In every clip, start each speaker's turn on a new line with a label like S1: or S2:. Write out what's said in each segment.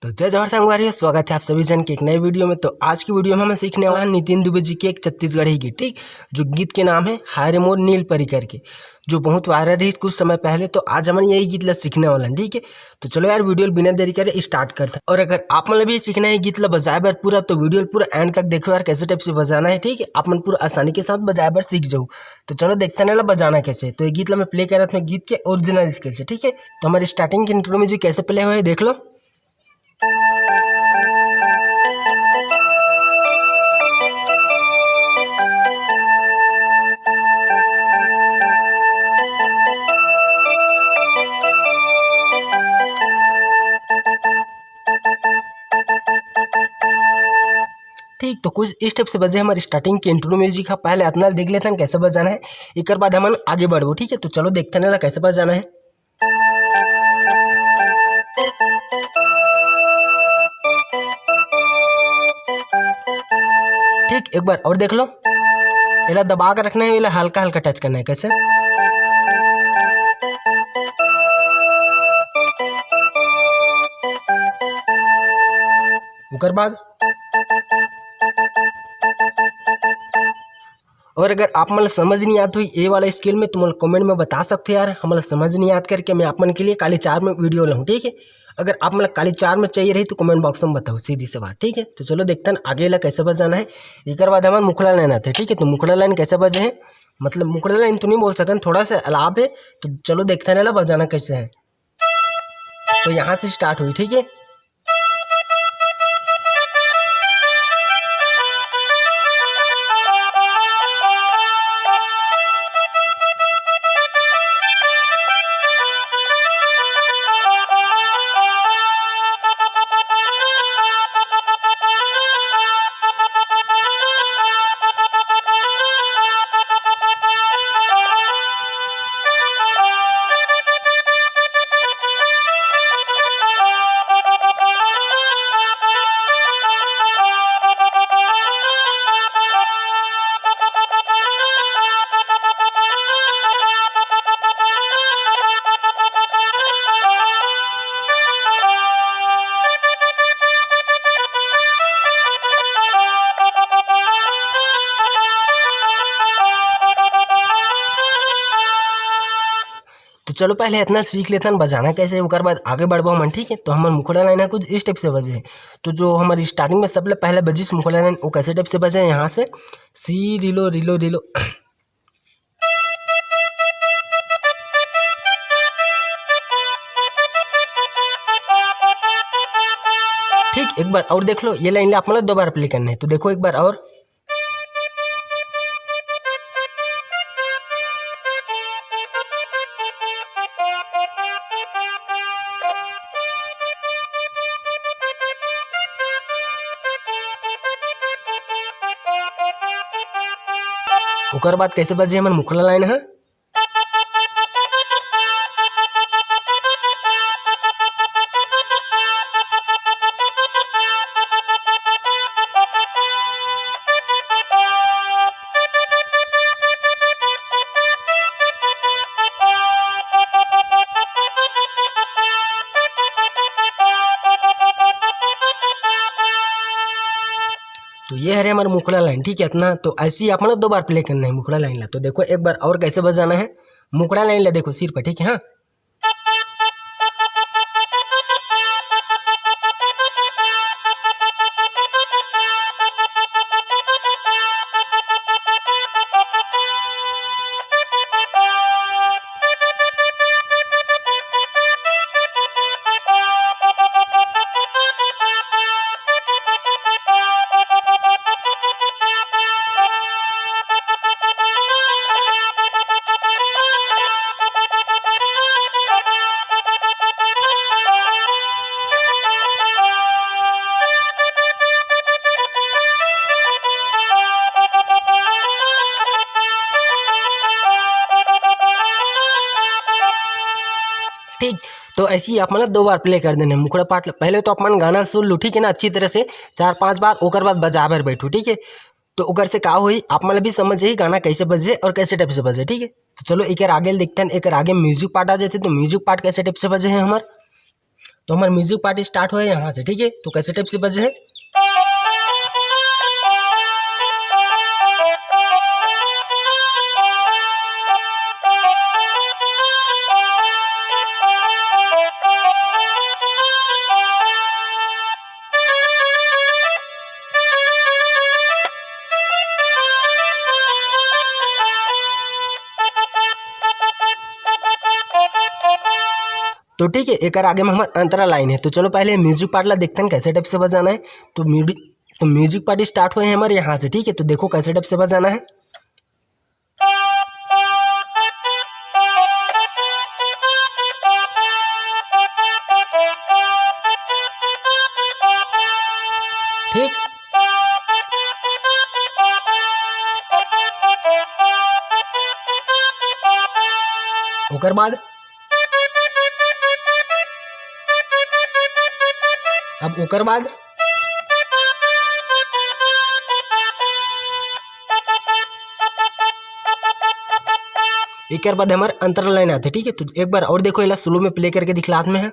S1: तो जय जवाहर संगवारी, स्वागत है आप सभी जन के एक नए वीडियो में। तो आज की वीडियो में हम सीखने वाला है नितिन दुबे जी के एक छत्तीसगढ़ी गीत, ठीक, जो गीत के नाम है हाय रे मोर नील परी करके, जो बहुत वायरल रही कुछ समय पहले। तो आज हम यही गीत ला सीखने वाला है, ठीक है। तो चलो यार वीडियो बिना देरी करे स्टार्ट करते हैं। और अगर आप मतलब भी सीखना है गीत ला बजाए बार पूरा, तो वीडियो पूरा एंड तक देखो यार कैसे टाइप से बजाना है, ठीक है। आप मन पूरा आसानी के साथ बजाए बार सीख जाओ। तो चलो देखते ना बजाना कैसे। तो ये गीत ला मैं प्ले कर रहा था, गीत के ओरिजिनल स्केल से, ठीक है। तो हमारी स्टार्टिंग के इंट्रो म्यूजिक कैसे प्ले हुआ है देख लो। ठीक, तो कुछ इस टाइप से बजे हमारे स्टार्टिंग के इंट्रो म्यूजिक है। पहले इतना देख लेते हैं कैसे बजाना है, एक बाद हम आगे बढ़ो, ठीक है। तो चलो देखते हैं कैसे बजाना है। ठीक, एक बार और देख लो। ये दबा कर रखना है, ये हल्का हल्का टच करना है कैसे। उसके बाद और अगर आप मतलब समझ नहीं आता हुई ये वाला स्केल में, तो मतलब कमेंट में बता सकते हैं यार, हम समझ नहीं याद करके मैं आप मन के लिए काली 4 में वीडियो लाऊं, ठीक है। अगर आप मतलब काली 4 में चाहिए रही तो कमेंट बॉक्स में बताओ, सीधी सी बात, ठीक है। तो चलो देखते हैं आगे ला कैसे बजाना है। एक बाद हमारे मुखड़ा लाइन आते हैं, ठीक है। तो मुखड़ा लाइन कैसे बजे हैं, मतलब मुखड़ा लाइन तो नहीं बोल सकते, थोड़ा सा अलाप है। तो चलो देखते हैं बजाना कैसे है। तो यहाँ से स्टार्ट हुई, ठीक है। तो चलो पहले इतना सीख लेते हैं बजाना कैसे, उसके बाद आगे बढ़बो हम, ठीक है। तो हमारे मुखड़ा लाइन है कुछ इस टाइप से बजे है। तो जो हमारी स्टार्टिंग में सबसे पहले बजी मुखड़ा लाइन, वो कैसे टाइप से बजे है, यहाँ से सी रिलो रिलो रिलो। ठीक, एक बार और देख लो, ये लाइन आप मतलब 2 बार प्ले करना है। तो देखो एक बार और। उसके बाद कैसे बजे हमारे मुखड़ा लाइन है। तो ये है हमारा मुखड़ा लाइन, ठीक है इतना। तो ऐसे ही आप मतलब 2 बार प्ले करना है मुखड़ा लाइन ला। तो देखो एक बार और कैसे बजाना है मुखड़ा लाइन ला, देखो सिर पर, ठीक है। हाँ, ठीक। तो ऐसे ही आप मतलब 2 बार प्ले कर देने मुखड़ा पार्ट। पहले तो अपन गाना सुन लो, ठीक है ना, अच्छी तरह से 4-5 बार, ओकर बाद बजा भर बैठो, ठीक है। तो ओकर से का हुई आप मतलब भी समझ जाइए गाना कैसे बजे और कैसे टाइप से बजे, ठीक है। तो चलो एक आगे देखते हैं, एक आगे म्यूजिक पार्ट आ जाते। तो म्यूजिक पार्ट कैसे टाइप से बजे हैं हमारे। तो हमारा म्यूजिक पार्ट स्टार्ट हुआ है यहाँ से, ठीक है। तो कैसे टाइप से बजे है। तो ठीक है, एक आगे में हमारा अंतरा लाइन है। तो चलो पहले म्यूजिक पार्ट ला देखते हैं कैसे टाइप से बजाना है। तो म्यूजिक पार्ट स्टार्ट हुए हैं हमारे यहाँ से, ठीक है। तो देखो कैसे टाइप से बजाना है। ठीक, ओकर बाद अब ओकर बाद एक बाद हमारे अंतर लाइन आते, ठीक है। तो एक बार और देखो, इला स्लो में प्ले करके दिखलात में है।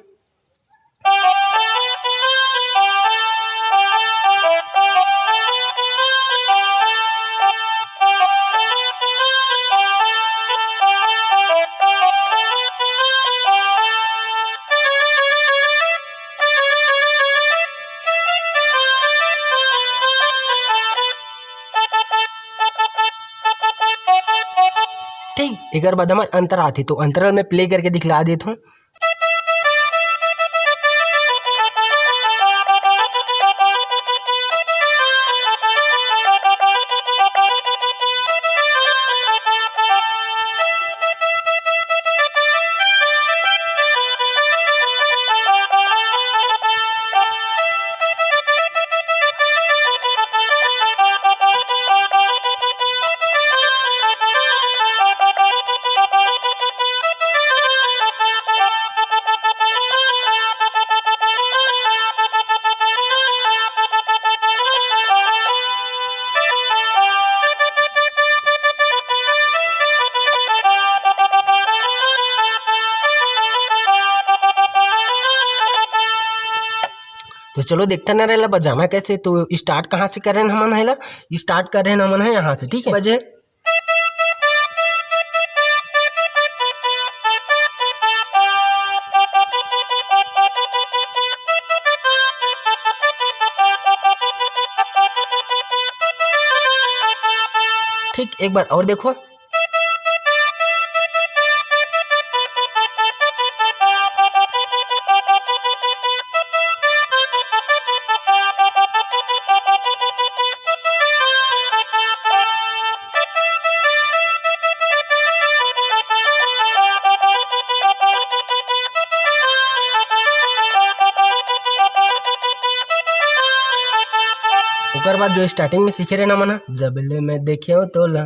S1: ठीक, एक बाद हमारे अंतर आती। तो अंतराल में प्ले करके दिखला देता हूँ। तो चलो देखते ना रहेला बजाना कैसे। तो स्टार्ट कहाँ से कर रहे हैं हमन है, स्टार्ट कर रहे हैं हमन है यहाँ से, ठीक है। बजे ठीक, एक बार और देखो। ओकर बाद जो स्टार्टिंग में सीखे रहे ना मना, जबले में देखे हो तोला